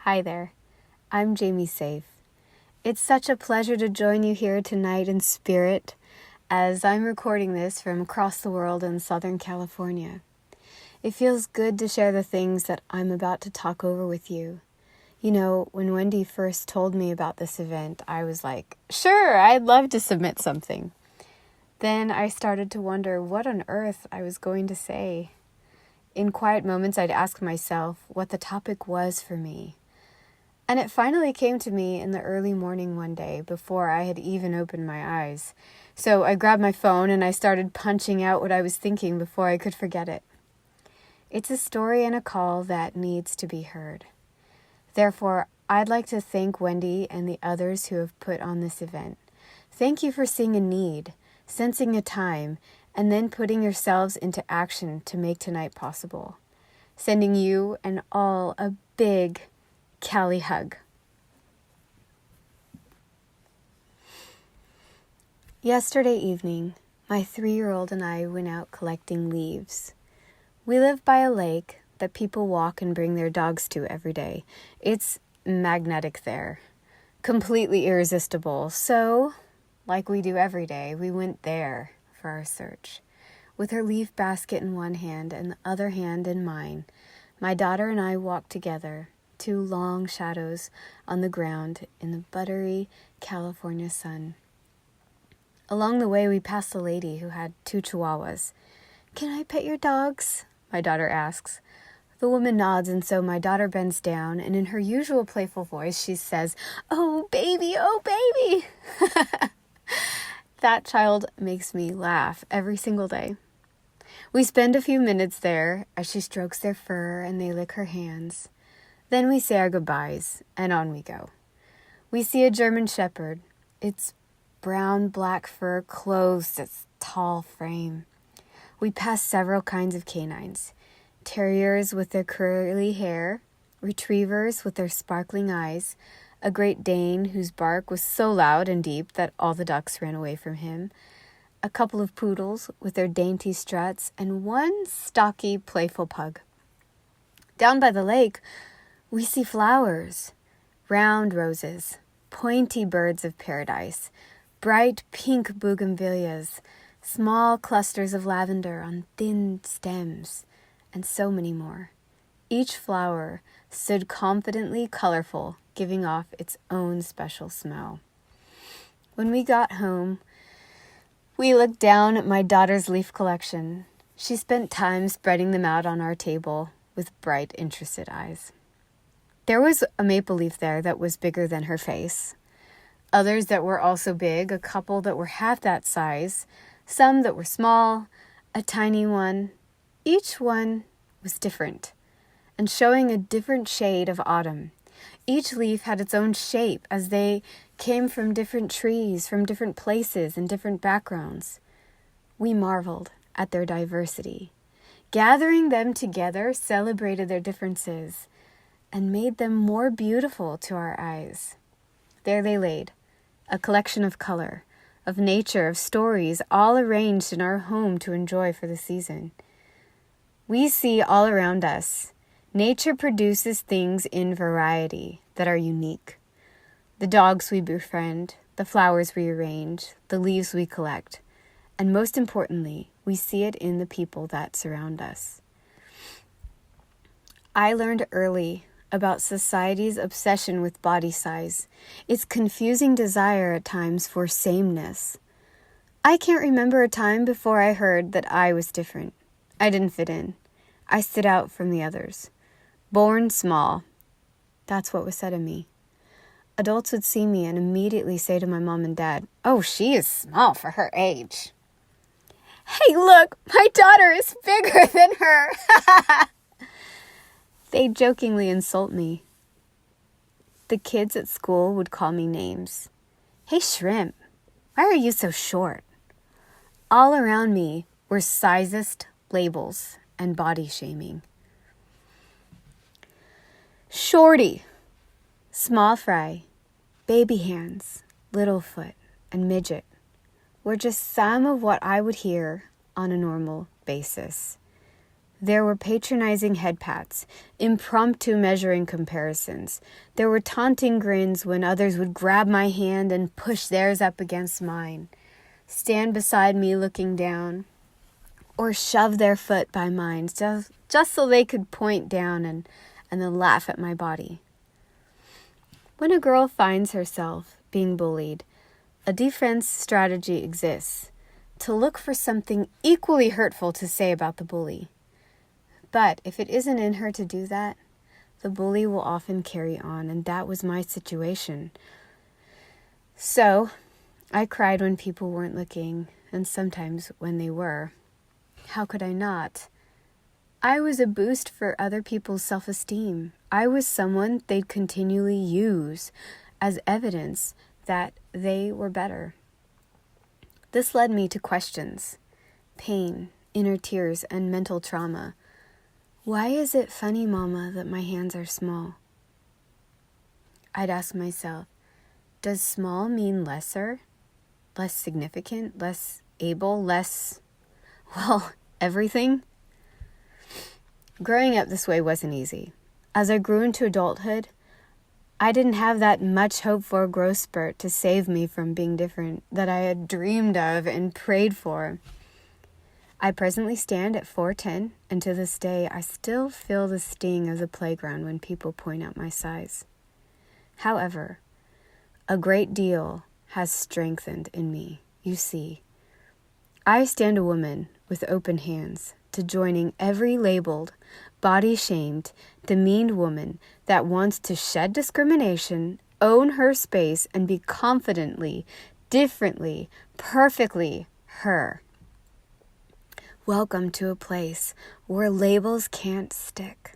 Hi there, I'm Jamie Safe. It's such a pleasure to join you here tonight in spirit as I'm recording this from across the world in Southern California. It feels good to share the things that I'm about to talk over with you. You know, when Wendy first told me about this event, I was like, sure, I'd love to submit something. Then I started to wonder what on earth I was going to say. In quiet moments, I'd ask myself what the topic was for me. And it finally came to me in the early morning one day before I had even opened my eyes. So I grabbed my phone and I started punching out what I was thinking before I could forget it. It's a story and a call that needs to be heard. Therefore, I'd like to thank Wendy and the others who have put on this event. Thank you for seeing a need, sensing a time, and then putting yourselves into action to make tonight possible. Sending you and all a big Cali hug. Yesterday evening, my 3-year-old and I went out collecting leaves. We live by a lake that people walk and bring their dogs to every day. It's magnetic there, completely irresistible. So, like we do every day, we went there for our search. With her leaf basket in one hand and the other hand in mine, my daughter and I walked together, 2 long shadows on the ground in the buttery California sun. Along the way, we passed a lady who had 2 chihuahuas. "Can I pet your dogs?" my daughter asks. The woman nods, and so my daughter bends down, and in her usual playful voice, she says, "Oh, baby, oh, baby." That child makes me laugh every single day. We spend a few minutes there as she strokes their fur and they lick her hands. Then we say our goodbyes, and on we go. We see a German Shepherd. Its brown-black fur clothes its tall frame. We pass several kinds of canines. Terriers with their curly hair, retrievers with their sparkling eyes, a Great Dane whose bark was so loud and deep that all the ducks ran away from him, a couple of poodles with their dainty struts, and one stocky, playful pug. Down by the lake, we see flowers, round roses, pointy birds of paradise, bright pink bougainvilleas, small clusters of lavender on thin stems, and so many more. Each flower stood confidently colorful, giving off its own special smell. When we got home, we looked down at my daughter's leaf collection. She spent time spreading them out on our table with bright, interested eyes. There was a maple leaf there that was bigger than her face. Others that were also big, a couple that were half that size, some that were small, a tiny one. Each one was different and showing a different shade of autumn. Each leaf had its own shape as they came from different trees, from different places and different backgrounds. We marveled at their diversity. Gathering them together celebrated their differences and made them more beautiful to our eyes. There they laid, a collection of color, of nature, of stories, all arranged in our home to enjoy for the season. We see all around us, nature produces things in variety that are unique. The dogs we befriend, the flowers we arrange, the leaves we collect, and most importantly, we see it in the people that surround us. I learned early about society's obsession with body size, its confusing desire at times for sameness. I can't remember a time before I heard that I was different. I didn't fit in. I stood out from the others. Born small. That's what was said of me. Adults would see me and immediately say to my mom and dad, "Oh, she is small for her age." "Hey, look, my daughter is bigger than her." They jokingly insult me. The kids at school would call me names. "Hey, shrimp, why are you so short?" All around me were sizist labels and body shaming. Shorty, small fry, baby hands, little foot, and midget were just some of what I would hear on a normal basis. There were patronizing head pats, impromptu measuring comparisons. There were taunting grins when others would grab my hand and push theirs up against mine, stand beside me looking down, or shove their foot by mine just so they could point down and then laugh at my body. When a girl finds herself being bullied, a defense strategy exists to look for something equally hurtful to say about the bully. But if it isn't in her to do that, the bully will often carry on, and that was my situation. So, I cried when people weren't looking, and sometimes when they were. How could I not? I was a boost for other people's self-esteem. I was someone they'd continually use as evidence that they were better. This led me to questions, pain, inner tears, and mental trauma. Why is it funny, Mama, that my hands are small? I'd ask myself, does small mean lesser, less significant, less able, less, everything? Growing up this way wasn't easy. As I grew into adulthood, I didn't have that much hope for a growth spurt to save me from being different that I had dreamed of and prayed for. I presently stand at 4'10", and to this day, I still feel the sting of the playground when people point out my size. However, a great deal has strengthened in me. You see, I stand a woman with open hands to joining every labeled, body-shamed, demeaned woman that wants to shed discrimination, own her space, and be confidently, differently, perfectly her. Welcome to a place where labels can't stick.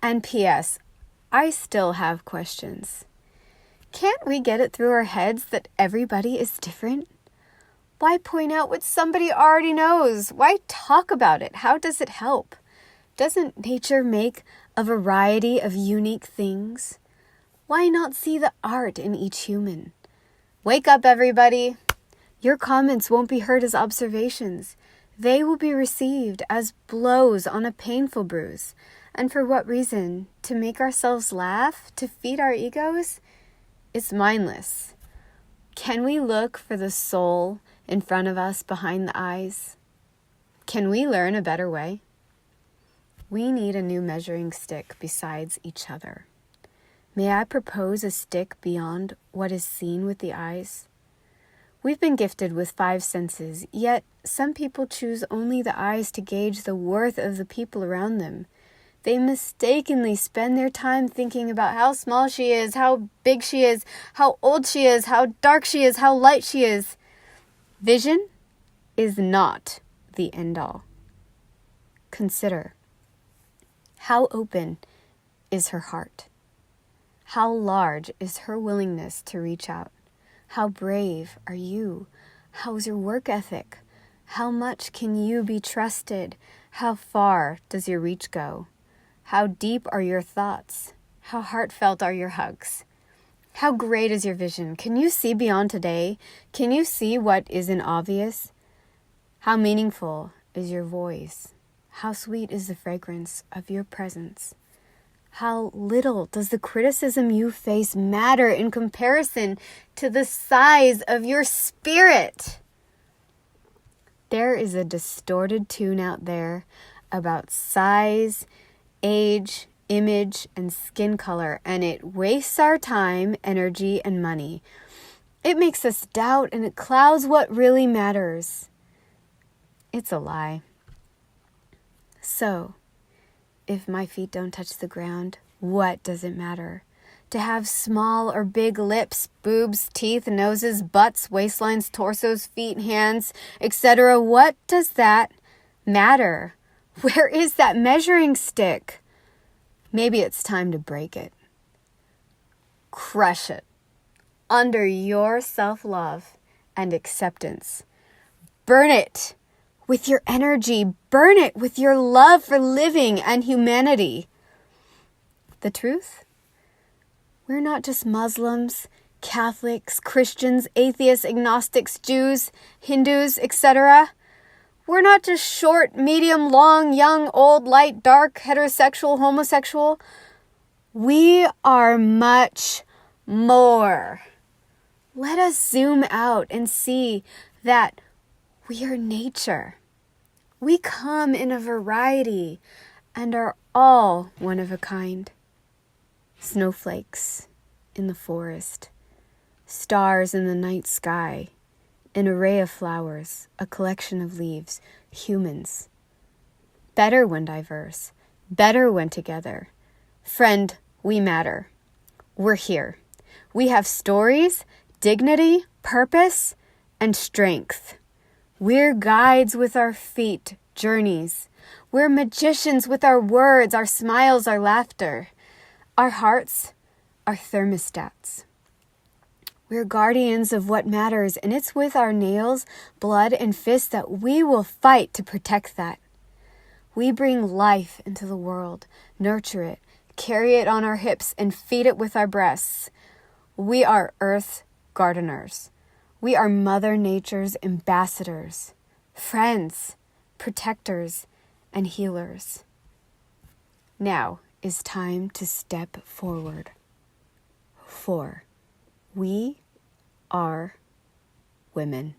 And P.S., I still have questions. Can't we get it through our heads that everybody is different? Why point out what somebody already knows? Why talk about it? How does it help? Doesn't nature make a variety of unique things? Why not see the art in each human? Wake up, everybody. Your comments won't be heard as observations. They will be received as blows on a painful bruise. And for what reason? To make ourselves laugh? To feed our egos? It's mindless. Can we look for the soul in front of us behind the eyes? Can we learn a better way? We need a new measuring stick besides each other. May I propose a stick beyond what is seen with the eyes? We've been gifted with 5 senses, yet some people choose only the eyes to gauge the worth of the people around them. They mistakenly spend their time thinking about how small she is, how big she is, how old she is, how dark she is, how light she is. Vision is not the end-all. Consider, how open is her heart? How large is her willingness to reach out? How brave are you? How's your work ethic? How much can you be trusted? How far does your reach go? How deep are your thoughts? How heartfelt are your hugs? How great is your vision? Can you see beyond today? Can you see what isn't obvious? How meaningful is your voice? How sweet is the fragrance of your presence? How little does the criticism you face matter in comparison to the size of your spirit? There is a distorted tune out there about size, age, image, and skin color, and it wastes our time, energy, and money. It makes us doubt, and it clouds what really matters. It's a lie. So, if my feet don't touch the ground, what does it matter? To have small or big lips, boobs, teeth, noses, butts, waistlines, torsos, feet, hands, etc. What does that matter? Where is that measuring stick? Maybe it's time to break it. Crush it under your self-love and acceptance. Burn it with your energy. Burn it with your love for living and humanity. The truth? We're not just Muslims, Catholics, Christians, atheists, agnostics, Jews, Hindus, etc. We're not just short, medium, long, young, old, light, dark, heterosexual, homosexual. We are much more. Let us zoom out and see that we are nature. We come in a variety and are all one of a kind. Snowflakes in the forest, stars in the night sky, an array of flowers, a collection of leaves, humans. Better when diverse, better when together. Friend, we matter. We're here. We have stories, dignity, purpose, and strength. We're guides with our feet, journeys. We're magicians with our words, our smiles, our laughter. Our hearts are thermostats. We're guardians of what matters, and it's with our nails, blood, and fists that we will fight to protect that. We bring life into the world, nurture it, carry it on our hips, and feed it with our breasts. We are Earth gardeners. We are Mother Nature's ambassadors, friends, protectors, and healers. Now is time to step forward. For we are women.